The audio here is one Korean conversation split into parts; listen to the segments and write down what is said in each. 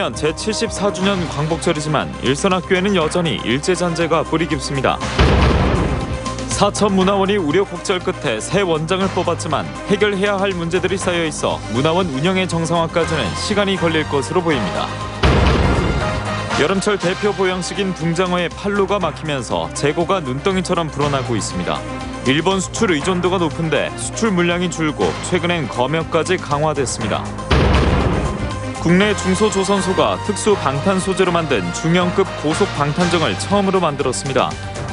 지난 제74주년 광복절이지만 일선학교에는 여전히 일제잔재가 뿌리 깊습니다. 사천문화원이 우려 곡절 끝에 새 원장을 뽑았지만 해결해야 할 문제들이 쌓여 있어 문화원 운영의 정상화까지는 시간이 걸릴 것으로 보입니다. 여름철 대표 보양식인 붕장어의 판로가 막히면서 재고가 눈덩이처럼 불어나고 있습니다. 일본 수출 의존도가 높은데 수출 물량이 줄고 최근엔 검역까지 강화됐습니다. 국내 중소조선소가 특수 방탄 소재로 만든 중형급 고속 방탄정을 처음으로 만들었습니다.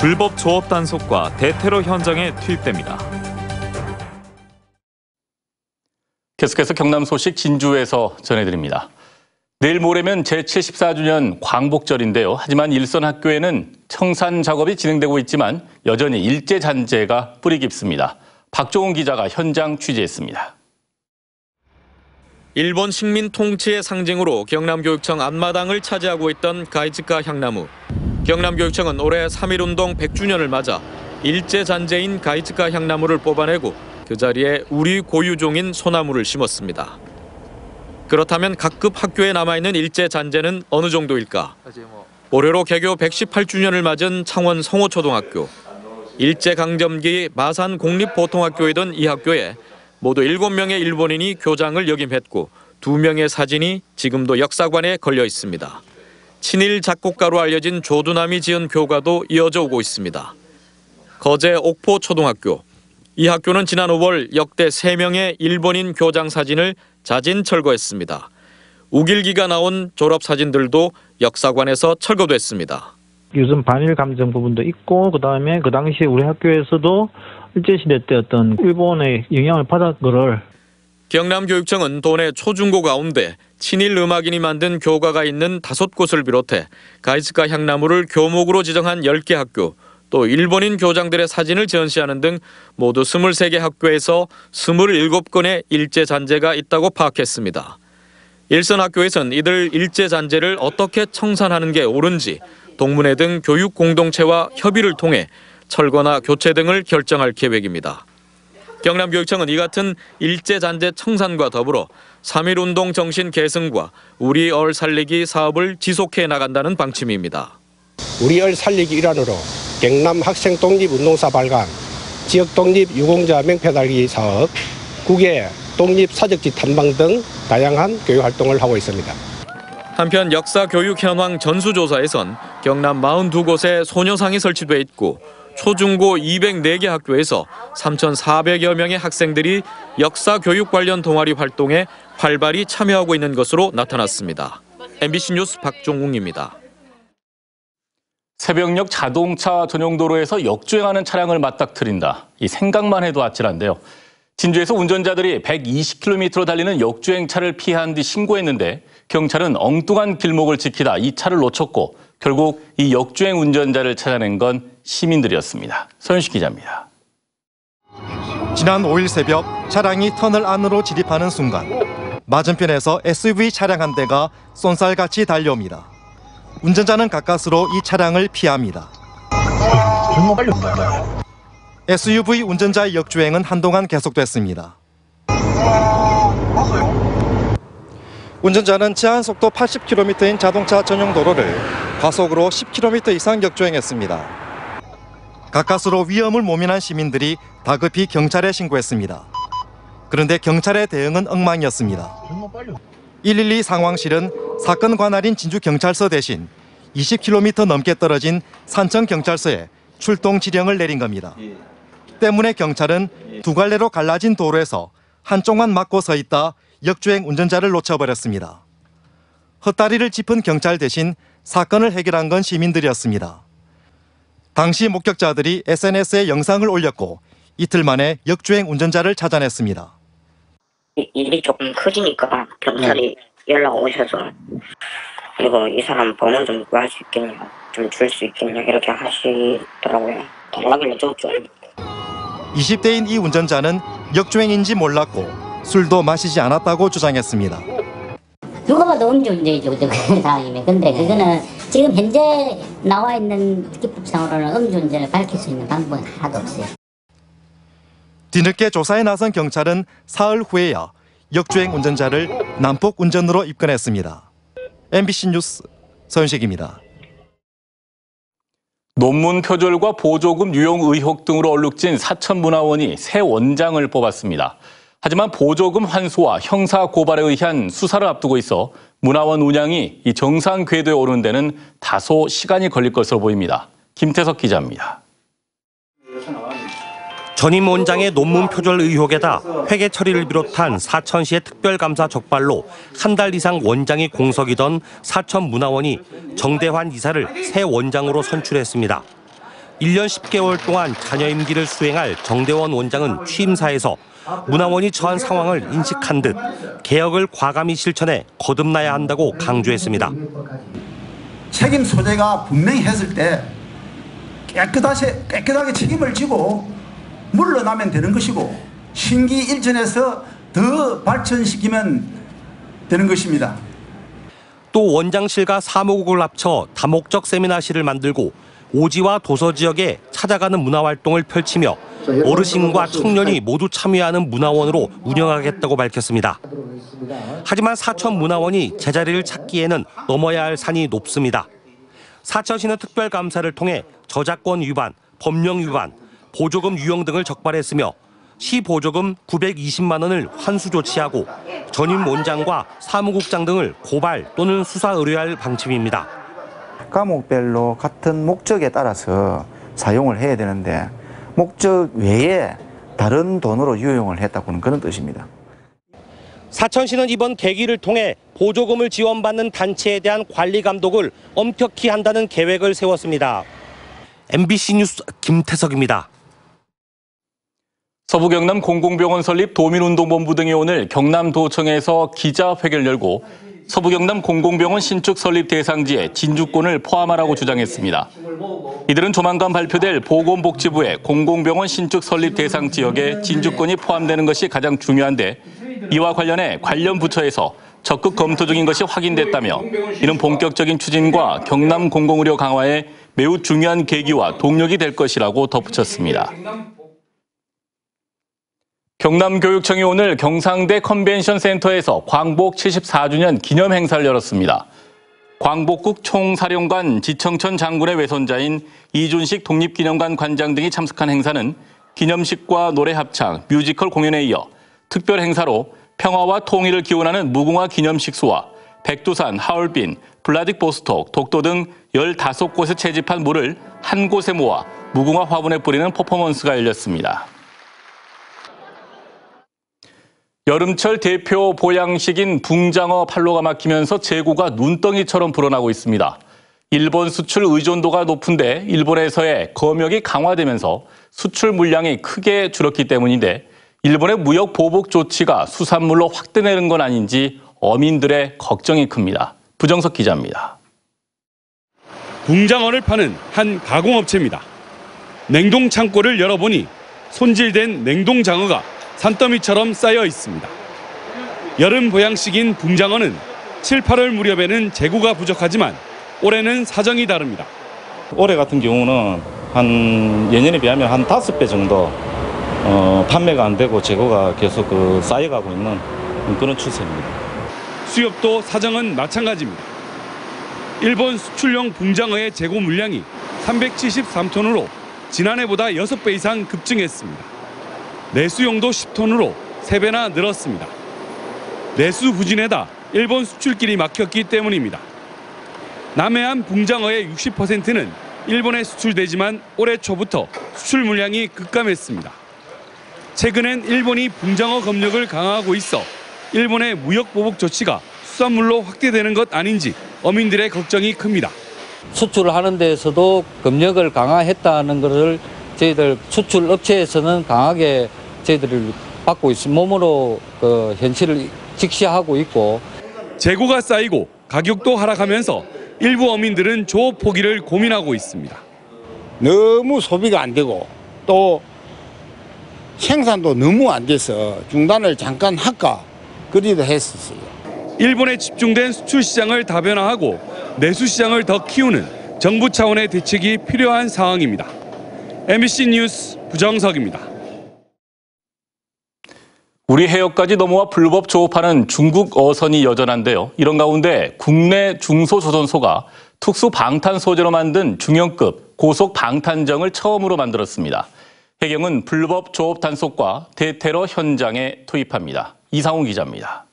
불법 조업 단속과 대테러 현장에 투입됩니다. 계속해서 경남 소식 진주에서 전해드립니다. 내일 모레면 제74주년 광복절인데요. 하지만 일선 학교에는 청산 작업이 진행되고 있지만 여전히 일제 잔재가 뿌리 깊습니다. 박종훈 기자가 현장 취재했습니다. 일본 식민 통치의 상징으로 경남교육청 앞마당을 차지하고 있던 가이츠카 향나무. 경남교육청은 올해 3.1운동 100주년을 맞아 일제 잔재인 가이츠카 향나무를 뽑아내고 그 자리에 우리 고유종인 소나무를 심었습니다. 그렇다면 각급 학교에 남아있는 일제 잔재는 어느 정도일까? 올해로 개교 118주년을 맞은 창원 성호초등학교. 일제강점기 마산 공립보통학교이던 이 학교에 모두 7명의 일본인이 교장을 역임했고 2명의 사진이 지금도 역사관에 걸려 있습니다. 친일 작곡가로 알려진 조두남이 지은 교가도 이어져 오고 있습니다. 거제 옥포초등학교. 이 학교는 지난 5월 역대 3명의 일본인 교장 사진을 자진 철거했습니다. 우길기가 나온 졸업 사진들도 역사관에서 철거됐습니다. 요즘 반일 감정 부분도 있고 그다음에 그 당시에 우리 학교에서도 일제시대 때 어떤 일본의 영향을 받은 거를 경남교육청은 도내 초중고 가운데 친일 음악인이 만든 교가가 있는 5곳을 비롯해 가이츠카 향나무를 교목으로 지정한 10개 학교, 또 일본인 교장들의 사진을 전시하는 등 모두 23개 학교에서 27건의 일제 잔재가 있다고 파악했습니다. 일선 학교에서는 이들 일제 잔재를 어떻게 청산하는 게 옳은지 동문회 등 교육 공동체와 협의를 통해 철거나 교체 등을 결정할 계획입니다. 경남교육청은 이 같은 일제 잔재 청산과 더불어 3.1운동 정신 계승과 우리 얼 살리기 사업을 지속해 나간다는 방침입니다. 우리 얼 살리기 일환으로 경남 학생 독립운동사 발간, 지역 독립 유공자 명패 달기 사업, 국외 독립 사적지 탐방 등 다양한 교육 활동을 하고 있습니다. 한편 역사 교육 현황 전수조사에선 경남 42곳에 소녀상이 설치돼 있고 초중고 204개 학교에서 3,400여 명의 학생들이 역사 교육 관련 동아리 활동에 활발히 참여하고 있는 것으로 나타났습니다. MBC 뉴스 박종웅입니다. 새벽녘 자동차 전용 도로에서 역주행하는 차량을 맞닥뜨린다. 이 생각만 해도 아찔한데요. 진주에서 운전자들이 120km로 달리는 역주행차를 피한 뒤 신고했는데 경찰은 엉뚱한 길목을 지키다 이 차를 놓쳤고 결국 이 역주행 운전자를 찾아낸 건 시민들이었습니다. 서현식 기자입니다. 지난 5일 새벽 차량이 터널 안으로 진입하는 순간 맞은편에서 SUV 차량 한 대가 쏜살같이 달려옵니다. 운전자는 가까스로 이 차량을 피합니다. SUV 운전자의 역주행은 한동안 계속됐습니다. 운전자는 제한 속도 80km인 자동차 전용 도로를 과속으로 10km 이상 역주행했습니다. 가까스로 위험을 모면한 시민들이 다급히 경찰에 신고했습니다. 그런데 경찰의 대응은 엉망이었습니다. 112 상황실은 사건 관할인 진주경찰서 대신 20km 넘게 떨어진 산청경찰서에 출동 지령을 내린 겁니다. 때문에 경찰은 두 갈래로 갈라진 도로에서 한쪽만 막고 서 있다 역주행 운전자를 놓쳐버렸습니다. 헛다리를 짚은 경찰 대신 사건을 해결한 건 시민들이었습니다. 당시 목격자들이 SNS에 영상을 올렸고 이틀 만에 역주행 운전자를 찾아냈습니다. 일이 조금 커지니까 경찰이 연락 오셔서 이거 이 사람 번호 좀 구할 수 있겠냐, 좀 줄 수 있겠냐 이렇게 하시더라고요. 달라길래 줬죠. 20대인 이 운전자는 역주행인지 몰랐고 술도 마시지 않았다고 주장했습니다. 누가 봐도 음주운전이죠, 그 상황이면. 근데 그거는 지금 현재 나와 있는 기법상으로는 음주운전을 밝힐 수 있는 방법은 하나도 없어요. 뒤늦게 조사에 나선 경찰은 사흘 후에야 역주행 운전자를 난폭 운전으로 입건했습니다. MBC 뉴스 서윤식입니다. 논문 표절과 보조금 유용 의혹 등으로 얼룩진 사천문화원이 새 원장을 뽑았습니다. 하지만 보조금 환수와 형사 고발에 의한 수사를 앞두고 있어 문화원 운영이 이 정상 궤도에 오르는 데는 다소 시간이 걸릴 것으로 보입니다. 김태석 기자입니다. 전임 원장의 논문 표절 의혹에다 회계 처리를 비롯한 사천시의 특별감사 적발로 한 달 이상 원장이 공석이던 사천문화원이 정대환 이사를 새 원장으로 선출했습니다. 1년 10개월 동안 잔여 임기를 수행할 정대원 원장은 취임사에서 문화원이 처한 상황을 인식한 듯 개혁을 과감히 실천해 거듭나야 한다고 강조했습니다. 책임 소재가 분명히 했을 때 깨끗하게 책임을 지고 물러나면 되는 것이고 신기일전에서 더 발전시키면 되는 것입니다. 또 원장실과 사무국을 합쳐 다목적 세미나실을 만들고 오지와 도서 지역에 찾아가는 문화활동을 펼치며 어르신과 청년이 모두 참여하는 문화원으로 운영하겠다고 밝혔습니다. 하지만 사천문화원이 제자리를 찾기에는 넘어야 할 산이 높습니다. 사천시는 특별감사를 통해 저작권 위반, 법령 위반, 보조금 유용 등을 적발했으며 시 보조금 920만 원을 환수 조치하고 전임 원장과 사무국장 등을 고발 또는 수사 의뢰할 방침입니다. 과목별로 같은 목적에 따라서 사용을 해야 되는데 목적 외에 다른 돈으로 유용을 했다고는 그런 뜻입니다. 사천시는 이번 계기를 통해 보조금을 지원받는 단체에 대한 관리 감독을 엄격히 한다는 계획을 세웠습니다. MBC 뉴스 김태석입니다. 서부 경남 공공병원 설립 도민운동본부 등이 오늘 경남도청에서 기자회견을 열고 서부 경남 공공병원 신축 설립 대상지에 진주권을 포함하라고 주장했습니다. 이들은 조만간 발표될 보건복지부의 공공병원 신축 설립 대상 지역에 진주권이 포함되는 것이 가장 중요한데 이와 관련해 관련 부처에서 적극 검토 중인 것이 확인됐다며 이는 본격적인 추진과 경남 공공의료 강화에 매우 중요한 계기와 동력이 될 것이라고 덧붙였습니다. 경남교육청이 오늘 경상대 컨벤션 센터에서 광복 74주년 기념 행사를 열었습니다. 광복국 총사령관 지청천 장군의 외손자인 이준식 독립기념관 관장 등이 참석한 행사는 기념식과 노래 합창, 뮤지컬 공연에 이어 특별 행사로 평화와 통일을 기원하는 무궁화 기념식수와 백두산, 하얼빈, 블라디보스톡, 독도 등 15곳에 채집한 물을 한 곳에 모아 무궁화 화분에 뿌리는 퍼포먼스가 열렸습니다. 여름철 대표 보양식인 붕장어 판로가 막히면서 재고가 눈덩이처럼 불어나고 있습니다. 일본 수출 의존도가 높은데 일본에서의 검역이 강화되면서 수출 물량이 크게 줄었기 때문인데 일본의 무역 보복 조치가 수산물로 확대되는 건 아닌지 어민들의 걱정이 큽니다. 부정석 기자입니다. 붕장어를 파는 한 가공업체입니다. 냉동 창고를 열어보니 손질된 냉동 장어가 산더미처럼 쌓여 있습니다. 여름 보양식인 붕장어는 7, 8월 무렵에는 재고가 부족하지만 올해는 사정이 다릅니다. 올해 같은 경우는 한 예년에 비하면 한 5배 정도 판매가 안 되고 재고가 계속 쌓여가고 있는 그런 추세입니다. 수협도 사정은 마찬가지입니다. 일본 수출용 붕장어의 재고 물량이 373톤으로 지난해보다 6배 이상 급증했습니다. 내수용도 10톤으로 3배나 늘었습니다. 내수 부진에다 일본 수출길이 막혔기 때문입니다. 남해안 붕장어의 60%는 일본에 수출되지만 올해 초부터 수출 물량이 급감했습니다. 최근엔 일본이 붕장어 검역을 강화하고 있어 일본의 무역 보복 조치가 수산물로 확대되는 것 아닌지 어민들의 걱정이 큽니다. 수출을 하는 데에서도 검역을 강화했다는 것을 저희들 수출 업체에서는 강하게 저희들을 받고 있습니다. 몸으로 그 현실을 직시하고 있고 재고가 쌓이고 가격도 하락하면서 일부 어민들은 조업 포기를 고민하고 있습니다. 너무 소비가 안 되고 또 생산도 너무 안 돼서 중단을 잠깐 할까 그리도 했었어요. 일본에 집중된 수출 시장을 다변화하고 내수 시장을 더 키우는 정부 차원의 대책이 필요한 상황입니다. MBC 뉴스 부정석입니다. 우리 해역까지 넘어와 불법 조업하는 중국 어선이 여전한데요. 이런 가운데 국내 중소조선소가 특수 방탄 소재로 만든 중형급 고속 방탄정을 처음으로 만들었습니다. 해경은 불법 조업 단속과 대테러 현장에 투입합니다. 이상훈 기자입니다.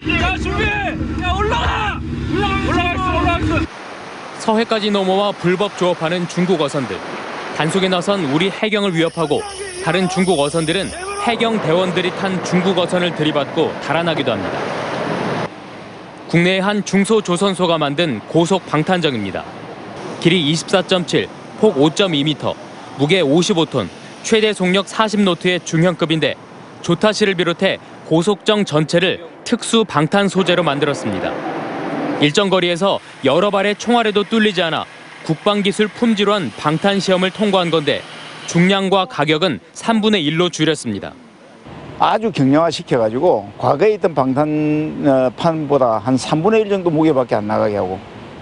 야, 준비해! 야, 올라가! 올라가! 서해까지 넘어와 불법 조업하는 중국 어선들. 단속에 나선 우리 해경을 위협하고 다른 중국 어선들은 해경 대원들이 탄 중국 어선을 들이받고 달아나기도 합니다. 국내의 한 중소조선소가 만든 고속 방탄정입니다. 길이 24.7, 폭 5.2m, 무게 55톤, 최대 속력 40노트의 중형급인데 조타실을 비롯해 고속정 전체를 특수 방탄 소재로 만들었습니다. 일정 거리에서 여러 발의 총알에도 뚫리지 않아 국방기술 품질로 한 방탄 시험을 통과한 건데 중량과 가격은 3분의 1로 줄였습니다. 아주 경량화 시켜가지고 과거에 있던 방탄판보다 한 3분의 1 정도 무게밖에 안 나가게 하고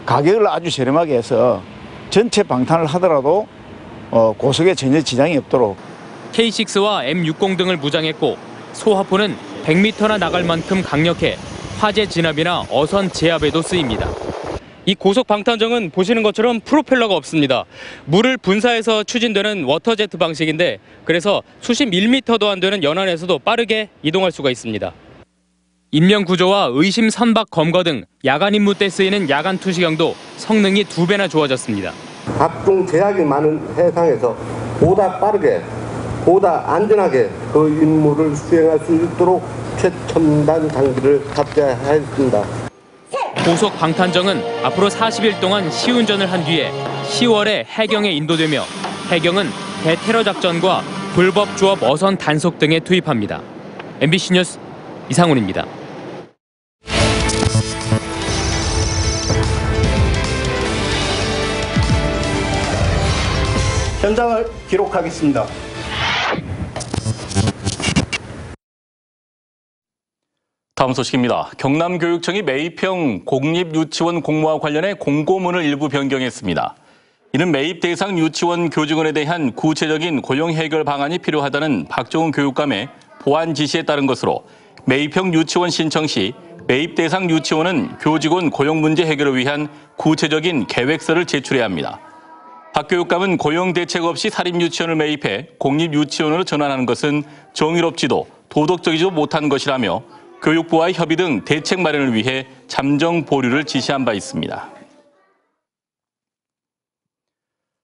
가격을 아주 저렴하게 해서 전체 방탄을 하더라도 고속에 전혀 지장이 없도록 K6와 M60 등을 무장했고 소화포는 100m나 나갈 만큼 강력해 화재 진압이나 어선 제압에도 쓰입니다. 이 고속 방탄정은 보시는 것처럼 프로펠러가 없습니다. 물을 분사해서 추진되는 워터제트 방식인데 그래서 수십 밀리미터도 안 되는 연안에서도 빠르게 이동할 수가 있습니다. 인명 구조와 의심 선박 검거 등 야간 임무 때 쓰이는 야간 투시경도 성능이 2배나 좋아졌습니다. 각종 제약이 많은 해상에서 보다 빠르게, 보다 안전하게 그 임무를 수행할 수 있도록 최첨단 장비를 탑재하였습니다. 고속 방탄정은 앞으로 40일 동안 시운전을 한 뒤에 10월에 해경에 인도되며 해경은 대테러 작전과 불법 조업 어선 단속 등에 투입합니다. MBC 뉴스 이상훈입니다. 현장을 기록하겠습니다. 다음 소식입니다. 경남교육청이 매입형 공립유치원 공모와 관련해 공고문을 일부 변경했습니다. 이는 매입 대상 유치원 교직원에 대한 구체적인 고용 해결 방안이 필요하다는 박종훈 교육감의 보완 지시에 따른 것으로 매입형 유치원 신청 시 매입 대상 유치원은 교직원 고용 문제 해결을 위한 구체적인 계획서를 제출해야 합니다. 박 교육감은 고용 대책 없이 사립유치원을 매입해 공립유치원으로 전환하는 것은 정의롭지도 도덕적이지도 못한 것이라며 교육부와의 협의 등 대책 마련을 위해 잠정 보류를 지시한 바 있습니다.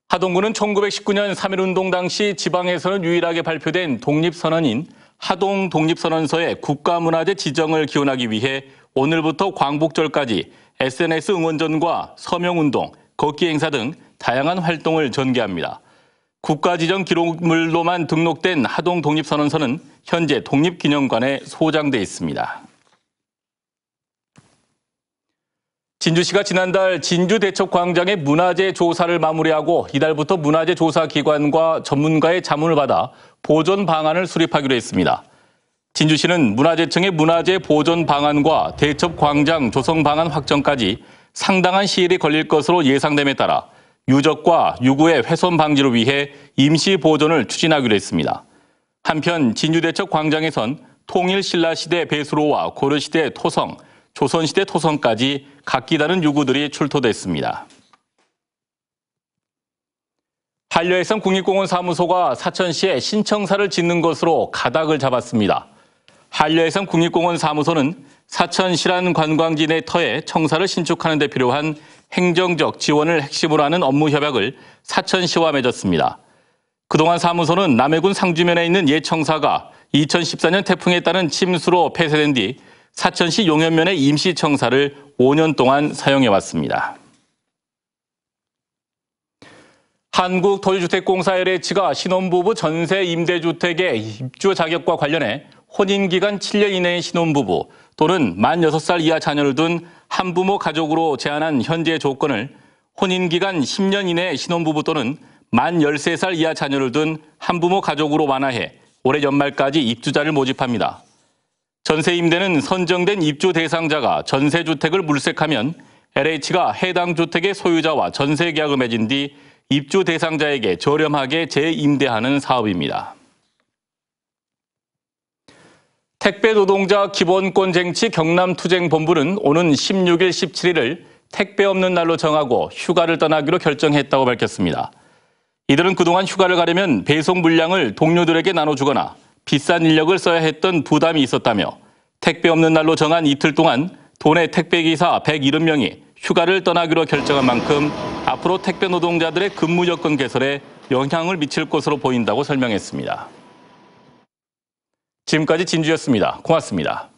하동구는 1919년 3.1운동 당시 지방에서는 유일하게 발표된 독립선언인 하동 독립선언서의 국가문화재 지정을 기원하기 위해 오늘부터 광복절까지 SNS 응원전과 서명운동, 걷기 행사 등 다양한 활동을 전개합니다. 국가지정 기록물로만 등록된 하동 독립선언서는 현재 독립기념관에 소장돼 있습니다. 진주시가 지난달 진주대첩광장의 문화재 조사를 마무리하고 이달부터 문화재 조사기관과 전문가의 자문을 받아 보존 방안을 수립하기로 했습니다. 진주시는 문화재청의 문화재 보존 방안과 대첩광장 조성 방안 확정까지 상당한 시일이 걸릴 것으로 예상됨에 따라 유적과 유구의 훼손 방지를 위해 임시 보존을 추진하기로 했습니다. 한편 진주대첩 광장에선 통일신라시대 배수로와 고려시대 토성, 조선시대 토성까지 각기 다른 유구들이 출토됐습니다. 한려해상 국립공원 사무소가 사천시에 신청사를 짓는 것으로 가닥을 잡았습니다. 한려해상 국립공원 사무소는 사천 실안 관광지 내 터에 청사를 신축하는 데 필요한 행정적 지원을 핵심으로 하는 업무 협약을 사천시와 맺었습니다. 그동안 사무소는 남해군 상주면에 있는 옛 청사가 2014년 태풍에 따른 침수로 폐쇄된 뒤 사천시 용현면의 임시 청사를 5년 동안 사용해왔습니다. 한국토지주택공사 LH가 신혼부부 전세 임대주택의 입주 자격과 관련해 혼인기간 7년 이내의 신혼부부 또는 만 6살 이하 자녀를 둔 한부모 가족으로 제한한 현재 조건을 혼인기간 10년 이내의 신혼부부 또는 만 13살 이하 자녀를 둔 한부모 가족으로 완화해 올해 연말까지 입주자를 모집합니다. 전세 임대는 선정된 입주 대상자가 전세주택을 물색하면 LH가 해당 주택의 소유자와 전세 계약을 맺은 뒤 입주 대상자에게 저렴하게 재임대하는 사업입니다. 택배 노동자 기본권 쟁취 경남투쟁본부는 오는 16일, 17일을 택배 없는 날로 정하고 휴가를 떠나기로 결정했다고 밝혔습니다. 이들은 그동안 휴가를 가려면 배송 물량을 동료들에게 나눠주거나 비싼 인력을 써야 했던 부담이 있었다며 택배 없는 날로 정한 이틀 동안 도내 택배기사 170명이 휴가를 떠나기로 결정한 만큼 앞으로 택배 노동자들의 근무 여건 개선에 영향을 미칠 것으로 보인다고 설명했습니다. 지금까지 진주였습니다. 고맙습니다.